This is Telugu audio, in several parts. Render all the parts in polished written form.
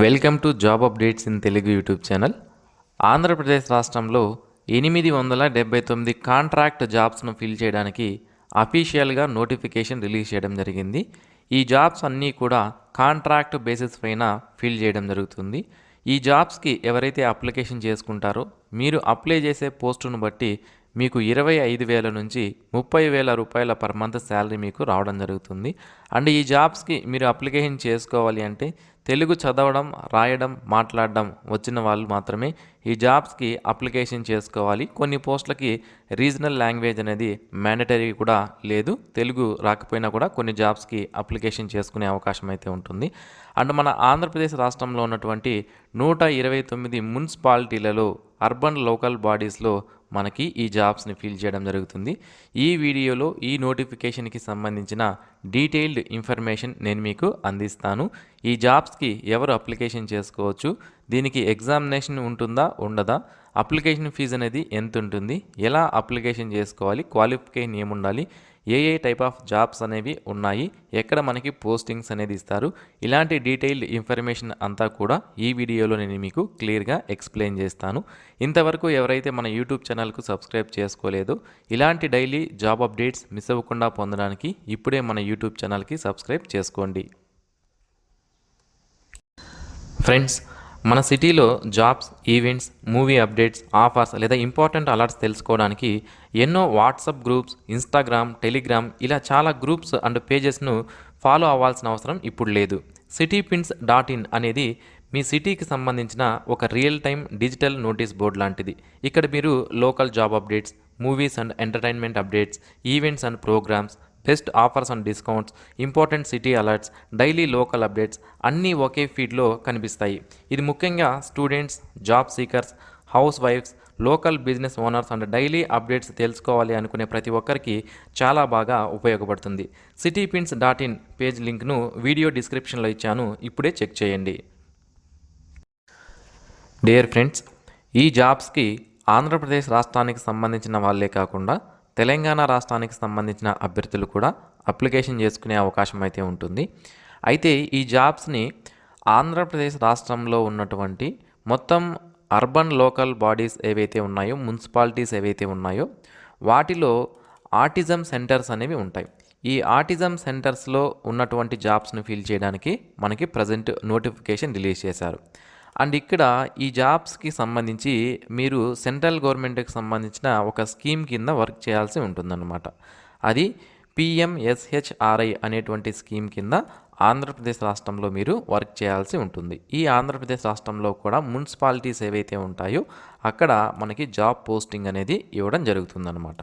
Welcome to job updates in Telugu YouTube channel. Andhra Pradesh రాష్ట్రంలో 879 కాంట్రాక్ట్ జాబ్స్ను ఫిల్ చేయడానికి అఫీషియల్గా నోటిఫికేషన్ రిలీజ్ చేయడం జరిగింది. ఈ జాబ్స్ అన్నీ కూడా కాంట్రాక్ట్ బేసిస్ పైన ఫిల్ చేయడం జరుగుతుంది. ఈ జాబ్స్కి ఎవరైతే అప్లికేషన్ చేసుకుంటారో మీరు అప్లై చేసే పోస్టును బట్టి మీకు 25,000 నుంచి 30,000 రూపాయల పర్ మంత్ శాలరీ మీకు రావడం జరుగుతుంది. అండ్ ఈ జాబ్స్కి మీరు అప్లికేషన్ చేసుకోవాలి అంటే తెలుగు చదవడం, రాయడం, మాట్లాడడం వచ్చిన వాళ్ళు మాత్రమే ఈ జాబ్స్కి అప్లికేషన్ చేసుకోవాలి. కొన్ని పోస్టులకి రీజనల్ లాంగ్వేజ్ అనేది మ్యాండటరీ కూడా లేదు. తెలుగు రాకపోయినా కూడా కొన్ని జాబ్స్కి అప్లికేషన్ చేసుకునే అవకాశం అయితే ఉంటుంది. అండ్ మన ఆంధ్రప్రదేశ్ రాష్ట్రంలో ఉన్నటువంటి 129 మున్సిపాలిటీలలో అర్బన్ లోకల్ బాడీస్లో మనకి ఈ జాబ్స్ని ఫిల్ చేయడం జరుగుతుంది. ఈ వీడియోలో ఈ నోటిఫికేషన్కి సంబంధించిన డీటెయిల్డ్ ఇన్ఫర్మేషన్ నేను మీకు అందిస్తాను. ఈ జాబ్స్కి ఎవరు అప్లికేషన్ చేసుకోవచ్చు, దీనికి ఎగ్జామినేషన్ ఉంటుందా ఉండదా, అప్లికేషన్ ఫీజు అనేది ఎంత ఉంటుంది, ఎలా అప్లికేషన్ చేసుకోవాలి, క్వాలిఫికేషన్ ఏముండాలి, ఏ టైప్ ఆఫ్ జాబ్స్ అనేవి ఉన్నాయి, ఎక్కడ మనకి పోస్టింగ్స్ అనేది ఇస్తారు, ఇలాంటి డీటెయిల్డ్ ఇన్ఫర్మేషన్ అంతా కూడా ఈ వీడియోలో నేను మీకు క్లియర్గా ఎక్స్ప్లెయిన్ చేస్తాను. ఇంతవరకు ఎవరైతే మన యూట్యూబ్ ఛానల్కు సబ్స్క్రైబ్ చేసుకోలేదో ఇలాంటి డైలీ జాబ్ అప్డేట్స్ మిస్ అవ్వకుండా పొందడానికి ఇప్పుడే మన యూట్యూబ్ ఛానల్కి సబ్స్క్రైబ్ చేసుకోండి. ఫ్రెండ్స్, మన సిటీలో jobs, events, movie updates, offers లేదా ఇంపార్టెంట్ అలర్ట్స్ తెలుసుకోవడానికి ఎన్నో వాట్సాప్ గ్రూప్స్, ఇన్స్టాగ్రామ్, టెలిగ్రామ్ ఇలా చాలా గ్రూప్స్ అండ్ పేజెస్ను ఫాలో అవ్వాల్సిన అవసరం ఇప్పుడు లేదు. citypins.in అనేది మీ సిటీకి సంబంధించిన ఒక real time digital notice board లాంటిది. ఇక్కడ మీరు local job updates, movies and entertainment updates, events and programs, best offers and discounts, important city alerts, daily local updates అన్నీ ఒకే ఫీడ్లో కనిపిస్తాయి. ఇది ముఖ్యంగా స్టూడెంట్స్, జాబ్ సీకర్స్, హౌస్ వైఫ్స్, local business owners and daily updates తెలుసుకోవాలి అనుకునే ప్రతి ఒక్కరికి చాలా బాగా ఉపయోగపడుతుంది. citypins.in పేజ్ లింక్ను వీడియో డిస్క్రిప్షన్లో ఇచ్చాను, ఇప్పుడే చెక్ చేయండి. డియర్ ఫ్రెండ్స్, ఈ జాబ్స్కి ఆంధ్రప్రదేశ్ రాష్ట్రానికి సంబంధించిన వాళ్ళే కాకుండా తెలంగాణ రాష్ట్రానికి సంబంధించిన అభ్యర్థులు కూడా అప్లికేషన్ చేసుకునే అవకాశం అయితే ఉంటుంది. అయితే ఈ జాబ్స్ని ఆంధ్రప్రదేశ్ రాష్ట్రంలో ఉన్నటువంటి మొత్తం అర్బన్ లోకల్ బాడీస్ ఏవైతే ఉన్నాయో, మున్సిపాలిటీస్ ఏవైతే ఉన్నాయో వాటిలో ఆటిజం సెంటర్స్ అనేవి ఉంటాయి. ఈ ఆటిజం సెంటర్స్లో ఉన్నటువంటి జాబ్స్ని ఫిల్ చేయడానికి మనకి ప్రజెంట్ నోటిఫికేషన్ రిలీజ్ చేశారు. అండ్ ఇక్కడ ఈ జాబ్స్కి సంబంధించి మీరు సెంట్రల్ గవర్నమెంట్కి సంబంధించిన ఒక స్కీమ్ కింద వర్క్ చేయాల్సి ఉంటుందన్నమాట. అది PMSHRI అనేటువంటి స్కీమ్ కింద ఆంధ్రప్రదేశ్ రాష్ట్రంలో మీరు వర్క్ చేయాల్సి ఉంటుంది. ఈ ఆంధ్రప్రదేశ్ రాష్ట్రంలో కూడా మున్సిపాలిటీస్ ఏవైతే ఉంటాయో అక్కడ మనకి జాబ్ పోస్టింగ్ అనేది ఇవ్వడం జరుగుతుందన్నమాట.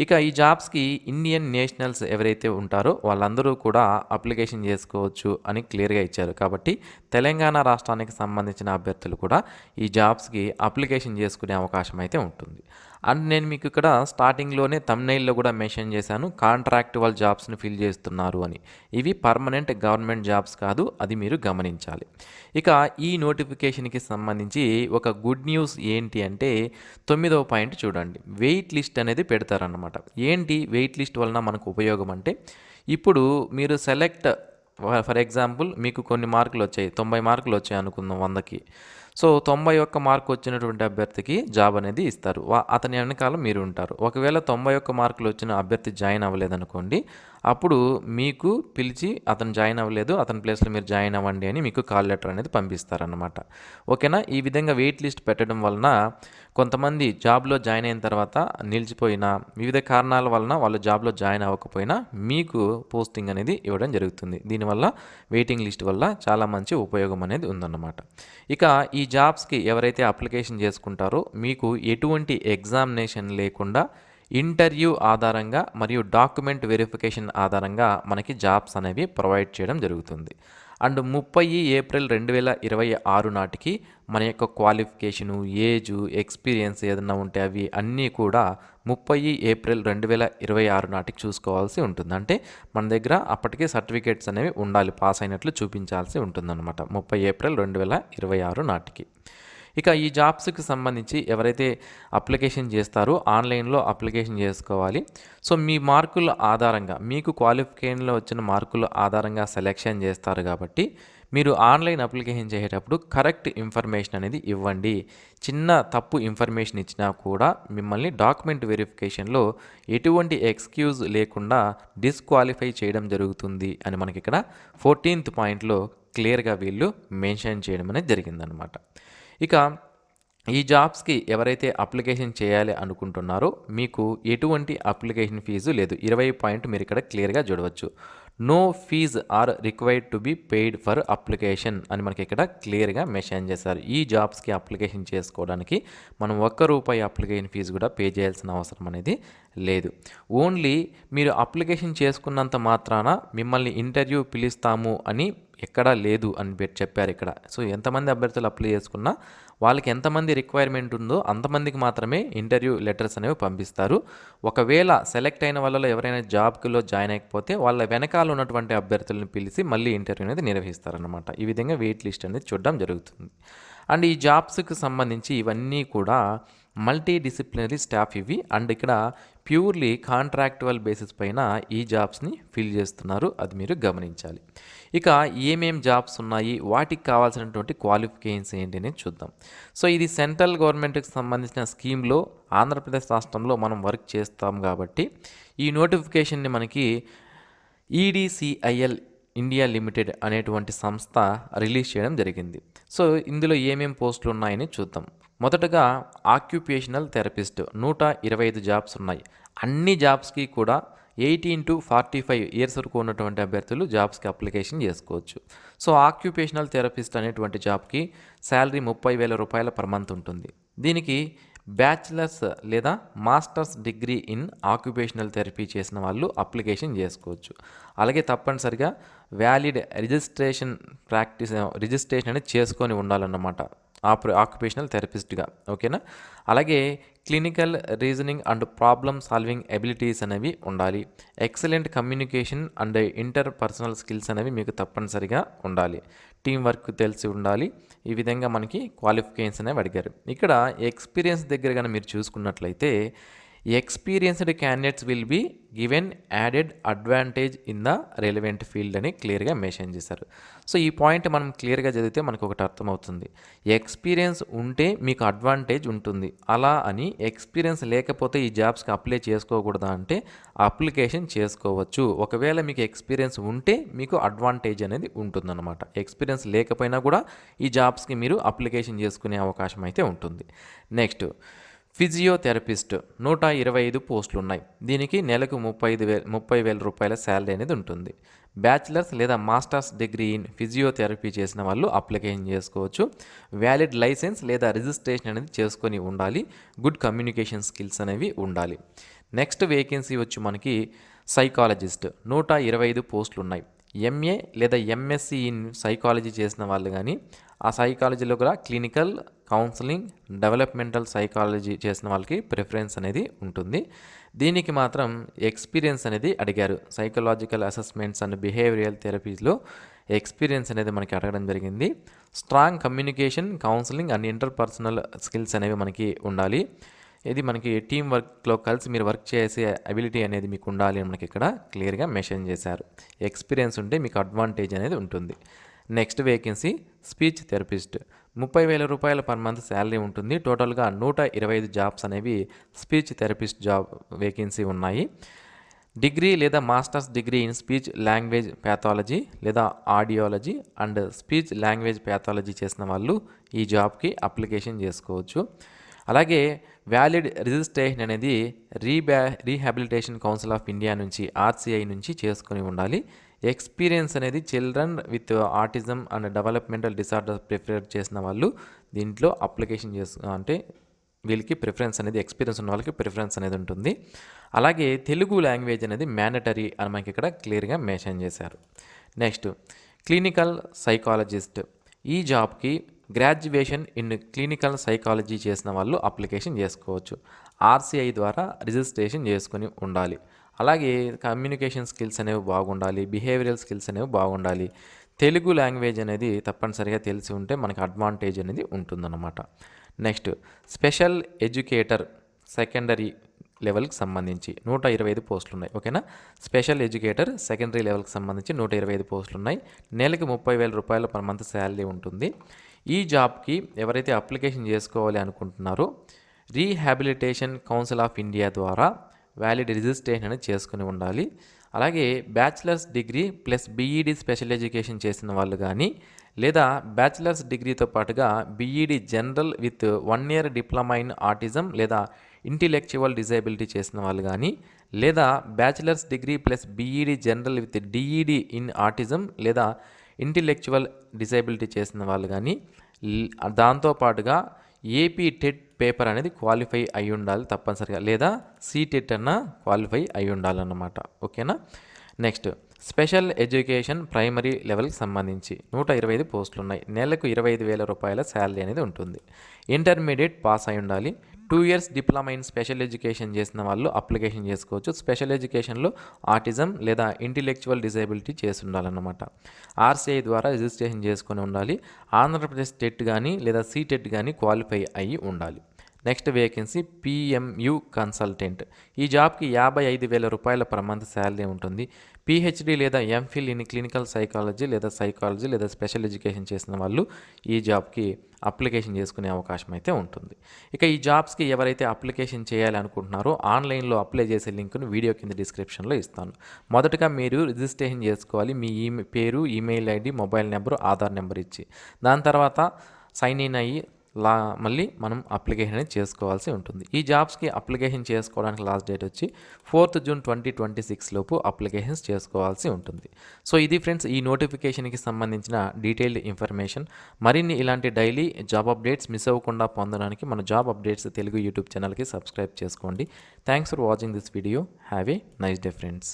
ఇక ఈ జాబ్స్కి ఇండియన్ నేషనల్స్ ఎవరైతే ఉంటారో వాళ్ళందరూ కూడా అప్లికేషన్ చేసుకోవచ్చు అని క్లియర్గా ఇచ్చారు. కాబట్టి తెలంగాణ రాష్ట్రానికి సంబంధించిన అభ్యర్థులు కూడా ఈ జాబ్స్కి అప్లికేషన్ చేసుకునే అవకాశం అయితే ఉంటుంది. అండ్ నేను మీకు ఇక్కడ స్టార్టింగ్లోనే థంబ్నెయిల్లో కూడా మెన్షన్ చేశాను, కాంట్రాక్టువల్ జాబ్స్ని ఫిల్ చేస్తున్నారు అని. ఇవి పర్మనెంట్ గవర్నమెంట్ జాబ్స్ కాదు, అది మీరు గమనించాలి. ఇక ఈ నోటిఫికేషన్కి సంబంధించి ఒక గుడ్ న్యూస్ ఏంటి అంటే 9వ పాయింట్ చూడండి, వెయిట్ లిస్ట్ అనేది పెడతారన్నమాట. ఏంటి వెయిట్ లిస్ట్ వలన మనకు ఉపయోగం అంటే, ఇప్పుడు మీరు సెలెక్ట్ ఫర్ ఎగ్జాంపుల్ మీకు కొన్ని మార్కులు వచ్చాయి, 90 మార్కులు వచ్చాయి అనుకుందాం 100కి. సో 91 మార్కు వచ్చినటువంటి అభ్యర్థికి జాబ్ అనేది ఇస్తారు. అతని వెనకాల మీరు ఉంటారు. ఒకవేళ 91 మార్కులు వచ్చిన అభ్యర్థి జాయిన్ అవ్వలేదనుకోండి, అప్పుడు మీకు పిలిచి అతను జాయిన్ అవ్వలేదు, అతని ప్లేస్లో మీరు జాయిన్ అవ్వండి అని మీకు కాల్ లెటర్ అనేది పంపిస్తారన్నమాట. ఓకేనా? ఈ విధంగా వెయిట్ లిస్ట్ పెట్టడం వలన కొంతమంది జాబ్లో జాయిన్ అయిన తర్వాత నిలిచిపోయినా, వివిధ కారణాల వలన వాళ్ళు జాబ్లో జాయిన్ అవ్వకపోయినా మీకు పోస్టింగ్ అనేది ఇవ్వడం జరుగుతుంది. దీనివల్ల వెయిటింగ్ లిస్ట్ వల్ల చాలా మంచి ఉపయోగం అనేది ఉందన్నమాట. ఇక ఈ జాబ్స్కి ఎవరైతే అప్లికేషన్ చేసుకుంటారో మీకు ఎటువంటి ఎగ్జామినేషన్ లేకుండా ఇంటర్వ్యూ ఆధారంగా మరియు డాక్యుమెంట్ వెరిఫికేషన్ ఆధారంగా మనకి జాబ్స్ అనేవి ప్రొవైడ్ చేయడం జరుగుతుంది. అండ్ 30 ఏప్రిల్ 2026 నాటికి మన యొక్క క్వాలిఫికేషను, ఏజు, ఎక్స్పీరియన్స్ ఏదన్నా ఉంటే అవి అన్నీ కూడా 30 ఏప్రిల్ 2026 నాటికి చూసుకోవాల్సి ఉంటుంది. అంటే మన దగ్గర అప్పటికే సర్టిఫికేట్స్ అనేవి ఉండాలి, పాస్ అయినట్లు చూపించాల్సి ఉంటుందన్నమాట 30 ఏప్రిల్ 2026 నాటికి. ఇక ఈ జాబ్స్కి సంబంధించి ఎవరైతే అప్లికేషన్ చేస్తారో ఆన్లైన్లో అప్లికేషన్ చేసుకోవాలి. సో మీ మార్కుల ఆధారంగా, మీకు క్వాలిఫికేషన్లో వచ్చిన మార్కుల ఆధారంగా సెలెక్షన్ చేస్తారు కాబట్టి మీరు ఆన్లైన్ అప్లికేషన్ చేసేటప్పుడు కరెక్ట్ ఇన్ఫర్మేషన్ అనేది ఇవ్వండి. చిన్న తప్పు ఇన్ఫర్మేషన్ ఇచ్చినా కూడా మిమ్మల్ని డాక్యుమెంట్ వెరిఫికేషన్లో ఎటువంటి ఎక్స్క్యూజ్ లేకుండా డిస్క్వాలిఫై చేయడం జరుగుతుంది అని మనకి ఇక్కడ 14th పాయింట్లో క్లియర్గా వీళ్ళు మెన్షన్ చేయడం అనేది జరిగిందనమాట. ఇక ఈ జాబ్స్కి ఎవరైతే అప్లికేషన్ చేయాలి అనుకుంటున్నారో మీకు ఎటువంటి అప్లికేషన్ ఫీజు లేదు. 20 పాయింట్ మీరు ఇక్కడ క్లియర్గా చూడవచ్చు. No fees are required to be paid for application అని మనకి ఇక్కడ క్లియర్గా మెన్షన్ చేశారు. ఈ జాబ్స్కి అప్లికేషన్ చేసుకోవడానికి మనం ₹1 అప్లికేషన్ ఫీజు కూడా పే చేయాల్సిన అవసరం అనేది లేదు. ఓన్లీ మీరు అప్లికేషన్ చేసుకున్నంత మాత్రాన మిమ్మల్ని ఇంటర్వ్యూ పిలుస్తాము అని ఎక్కడా లేదు అని చెప్పారు ఇక్కడ. సో ఎంతమంది అభ్యర్థులు అప్లై చేసుకున్నా వాళ్ళకి ఎంతమంది రిక్వైర్మెంట్ ఉందో అంతమందికి మాత్రమే ఇంటర్వ్యూ లెటర్స్ అనేవి పంపిస్తారు. ఒకవేళ సెలెక్ట్ అయిన వాళ్ళలో ఎవరైనా జాబ్లో జాయిన్ అయిపోతే వాళ్ళ వెనకాల ఉన్నటువంటి అభ్యర్థులను పిలిచి మళ్ళీ ఇంటర్వ్యూ అనేది నిర్వహిస్తారనమాట. ఈ విధంగా వెయిట్ లిస్ట్ అనేది చూడడం జరుగుతుంది. అండ్ ఈ జాబ్స్కి సంబంధించి ఇవన్నీ కూడా మల్టీ డిసిప్లినరీ స్టాఫ్ ఇవి. అండ్ ఇక్కడ ప్యూర్లీ కాంట్రాక్టువల్ బేసిస్ పైన ఈ జాబ్స్ని ఫిల్ చేస్తున్నారు, అది మీరు గమనించాలి. ఇక ఏమేం జాబ్స్ ఉన్నాయి, వాటికి కావాల్సినటువంటి క్వాలిఫికేషన్స్ ఏంటి అనేది చూద్దాం. సో ఇది సెంట్రల్ గవర్నమెంట్కి సంబంధించిన స్కీమ్లో ఆంధ్రప్రదేశ్ రాష్ట్రంలో మనం వర్క్ చేస్తాం కాబట్టి ఈ నోటిఫికేషన్ని మనకి ఈడీసీఐఎల్ ఇండియా లిమిటెడ్ అనేటువంటి సంస్థ రిలీజ్ చేయడం జరిగింది. సో ఇందులో ఏమేం పోస్టులు ఉన్నాయని చూద్దాం. మొదటగా ఆక్యుపేషనల్ థెరపిస్ట్ 125 జాబ్స్ ఉన్నాయి. అన్ని జాబ్స్కి కూడా 18 to 45 ఇయర్స్ వరకు ఉన్నటువంటి అభ్యర్థులు జాబ్స్కి అప్లికేషన్ చేసుకోవచ్చు. సో ఆక్యుపేషనల్ థెరపిస్ట్ అనేటువంటి జాబ్కి శాలరీ ₹30,000 పర్ మంత్ ఉంటుంది. దీనికి బ్యాచిలర్స్ లేదా masters degree in occupational therapy చేసిన వాళ్ళు అప్లికేషన్ చేసుకోవచ్చు. అలాగే తప్పనిసరిగా వ్యాలిడ్ రిజిస్ట్రేషన్ అనేది చేసుకొని ఉండాలన్నమాట ఆక్యుపేషనల్ థెరపిస్ట్గా. ఓకేనా. అలాగే clinical reasoning and problem solving abilities అనేవి ఉండాలి. Excellent communication and inter personal skills అనేవి మీకు తప్పనిసరిగా ఉండాలి. టీం వర్క్ తెలిసి ఉండాలి. ఈ విధంగా మనకి క్వాలిఫికేషన్స్ అనేవి అడిగారు. ఇక్కడ ఎక్స్పీరియన్స్ దగ్గర కానీ మీరు చూసుకున్నట్లయితే experienced candidates will be given added advantage in the relevant field అని క్లియర్గా మెన్షన్ చేశారు. సో ఈ పాయింట్ మనం క్లియర్గా చదివితే మనకు ఒకటి అర్థమవుతుంది. ఎక్స్పీరియన్స్ ఉంటే మీకు అడ్వాంటేజ్ ఉంటుంది. అలా అని ఎక్స్పీరియన్స్ లేకపోతే ఈ జాబ్స్కి అప్లై చేసుకోకూడదా అంటే అప్లికేషన్ చేసుకోవచ్చు. ఒకవేళ మీకు ఎక్స్పీరియన్స్ ఉంటే మీకు అడ్వాంటేజ్ అనేది ఉంటుందన్నమాట. ఎక్స్పీరియన్స్ లేకపోయినా కూడా ఈ జాబ్స్కి మీరు అప్లికేషన్ చేసుకునే అవకాశం అయితే ఉంటుంది. నెక్స్ట్ ఫిజియోథెరపిస్ట్ 125 పోస్టులు ఉన్నాయి. దీనికి నెలకు ₹30,000 శాలరీ అనేది ఉంటుంది. బ్యాచిలర్స్ లేదా మాస్టర్స్ డిగ్రీ ఇన్ ఫిజియోథెరపీ చేసిన వాళ్ళు అప్లికేషన్ చేసుకోవచ్చు. వ్యాలిడ్ లైసెన్స్ లేదా రిజిస్ట్రేషన్ అనేది చేసుకొని ఉండాలి. గుడ్ కమ్యూనికేషన్ స్కిల్స్ అనేవి ఉండాలి. నెక్స్ట్ వేకెన్సీ వచ్చి మనకి సైకాలజిస్ట్ 125 పోస్టులు ఉన్నాయి. ఎంఏ లేదా ఎంఎస్సి ఇన్ సైకాలజీ చేసిన వాళ్ళు కానీ ఆ సైకాలజీలో కూడా క్లినికల్ కౌన్సిలింగ్ డెవలప్మెంటల్ సైకాలజీ చేసిన వాళ్ళకి ప్రిఫరెన్స్ అనేది ఉంటుంది. దీనికి మాత్రం ఎక్స్పీరియన్స్ అనేది అడిగారు. సైకలాజికల్ అసెస్మెంట్స్ అండ్ బిహేవియరల్ థెరపీస్లో ఎక్స్పీరియన్స్ అనేది మనకి అడగడం జరిగింది. Strong communication counselling and interpersonal skills అనేవి మనకి ఉండాలి. ఇది మనకి టీం వర్క్లో కలిసి మీరు వర్క్ చేసే అబిలిటీ అనేది మీకు ఉండాలి అని మనకి ఇక్కడ క్లియర్గా మెన్షన్ చేశారు. ఎక్స్పీరియన్స్ ఉంటే మీకు అడ్వాంటేజ్ అనేది ఉంటుంది. Next vacancy speech therapist ₹30,000 per month salary ఉంటుంది. టోటల్గా 125 జాబ్స్ అనేవి స్పీచ్ థెరపిస్ట్ జాబ్ వేకెన్సీ ఉన్నాయి. డిగ్రీ లేదా masters degree in speech language pathology లేదా audiology and speech language pathology చేసిన వాళ్ళు ఈ జాబ్కి అప్లికేషన్ చేసుకోవచ్చు. అలాగే వ్యాలిడ్ రిజిస్ట్రేషన్ అనేది రీహాబిలిటేషన్ కౌన్సిల్ ఆఫ్ ఇండియా నుంచి RCI నుంచి చేసుకొని ఉండాలి. ఎక్స్పీరియన్స్ అనేది children with autism and developmental disorder prefer చేసిన వాళ్ళు దీంట్లో అప్లికేషన్ అంటే వీళ్ళకి ప్రిఫరెన్స్ అనేది ఎక్స్పీరియన్స్ ఉన్న వాళ్ళకి ప్రిఫరెన్స్ అనేది ఉంటుంది. అలాగే తెలుగు లాంగ్వేజ్ అనేది మ్యాండటరీ అని మనకి ఇక్కడ క్లియర్గా మెన్షన్ చేశారు. నెక్స్ట్ క్లినికల్ సైకాలజిస్ట్ ఈ జాబ్కి గ్రాడ్యుయేషన్ ఇన్ క్లినికల్ సైకాలజీ చేసిన వాళ్ళు అప్లికేషన్ చేసుకోవచ్చు. RCI ద్వారా రిజిస్ట్రేషన్ చేసుకొని ఉండాలి. అలాగే కమ్యూనికేషన్ స్కిల్స్ అనేవి బాగుండాలి. బిహేవియరల్ స్కిల్స్ అనేవి బాగుండాలి. తెలుగు లాంగ్వేజ్ అనేది తప్పనిసరిగా తెలిసి ఉంటే మనకి అడ్వాంటేజ్ అనేది ఉంటుందన్నమాట. నెక్స్ట్ స్పెషల్ ఎడ్యుకేటర్ సెకండరీ లెవెల్కి సంబంధించి 125 పోస్టులు ఉన్నాయి. ఓకేనా. స్పెషల్ ఎడ్యుకేటర్ సెకండరీ లెవెల్కి సంబంధించి 125 పోస్టులు ఉన్నాయి. నెలకి 30,000 రూపాయలు పర్ మంత్ శాలరీ ఉంటుంది. ఈ జాబ్కి ఎవరైతే అప్లికేషన్ చేసుకోవాలి అనుకుంటున్నారో రీహాబిలిటేషన్ కౌన్సిల్ ఆఫ్ ఇండియా ద్వారా వ్యాలిడ్ రిజిస్ట్రేషన్ అనేది చేసుకుని ఉండాలి. అలాగే bachelors degree plus B Ed special education చేసిన వాళ్ళు కానీ లేదా బ్యాచిలర్స్ డిగ్రీతో పాటుగా B Ed general with 1 year diploma in autism లేదా ఇంటెలెక్చువల్ డిజేబిలిటీ చేసిన వాళ్ళు కానీ లేదా bachelors degree plus B Ed general with D Ed in autism లేదా ఇంటెలెక్చువల్ డిజేబిలిటీ చేసిన వాళ్ళు కానీ దాంతోపాటుగా ఏపీ టెట్ పేపర్ అనేది క్వాలిఫై అయి ఉండాలి తప్పనిసరిగా, లేదా సీటెట్ అన్న క్వాలిఫై అయి ఉండాలన్నమాట. ఓకేనా. నెక్స్ట్ స్పెషల్ ఎడ్యుకేషన్ ప్రైమరీ లెవెల్కి సంబంధించి 125 పోస్టులు ఉన్నాయి. నెలకు 25,000 రూపాయల శాలరీ అనేది ఉంటుంది. ఇంటర్మీడియట్ పాస్ అయి ఉండాలి. 2 years diploma in special education చేసిన వాళ్ళు అప్లికేషన్ చేసుకోవచ్చు. స్పెషల్ ఎడ్యుకేషన్లో ఆటిజం లేదా ఇంటెలెక్చువల్ డిజేబిలిటీ చేసి ఉండాలన్నమాట. ఆర్సీఐ ద్వారా రిజిస్ట్రేషన్ చేసుకొని ఉండాలి. ఆంధ్రప్రదేశ్ టెట్ కానీ లేదా సీటెట్ కానీ క్వాలిఫై అయ్యి ఉండాలి. Next vacancy PMU consultant. ఈ జాబ్కి 55,000 రూపాయల పర్ మంత్ శాలరీ ఉంటుంది. పిహెచ్డి లేదా ఎంఫిల్ ఇన్ క్లినికల్ సైకాలజీ లేదా స్పెషల్ ఎడ్యుకేషన్ చేసిన వాళ్ళు ఈ జాబ్కి అప్లికేషన్ చేసుకునే అవకాశం అయితే ఉంటుంది. ఇక ఈ జాబ్స్కి ఎవరైతే అప్లికేషన్ చేయాలి అనుకుంటున్నారో ఆన్లైన్లో అప్లై చేసే లింక్ను వీడియో కింద డిస్క్రిప్షన్లో ఇస్తాను. మొదటగా మీరు రిజిస్ట్రేషన్ చేసుకోవాలి. మీ పేరు, email ID, mobile number, Aadhaar number ఇచ్చి దాని తర్వాత సైన్ ఇన్ అయ్యి మళ్ళీ మనం అప్లికేషన్ అనేది చేసుకోవాల్సి ఉంటుంది. ఈ జాబ్స్కి అప్లికేషన్ చేసుకోవడానికి లాస్ట్ డేట్ వచ్చి 4th June 2026 లోపు అప్లికేషన్స్ చేసుకోవాల్సి ఉంటుంది. సో ఇది ఫ్రెండ్స్ ఈ నోటిఫికేషన్కి సంబంధించిన డీటెయిల్డ్ ఇన్ఫర్మేషన్. మరిన్ని ఇలాంటి డైలీ జాబ్ అప్డేట్స్ మిస్ అవ్వకుండా పొందడానికి మన జాబ్ అప్డేట్స్ తెలుగు యూట్యూబ్ ఛానల్కి సబ్స్క్రైబ్ చేసుకోండి. Thanks for watching this video. Have a nice day friends.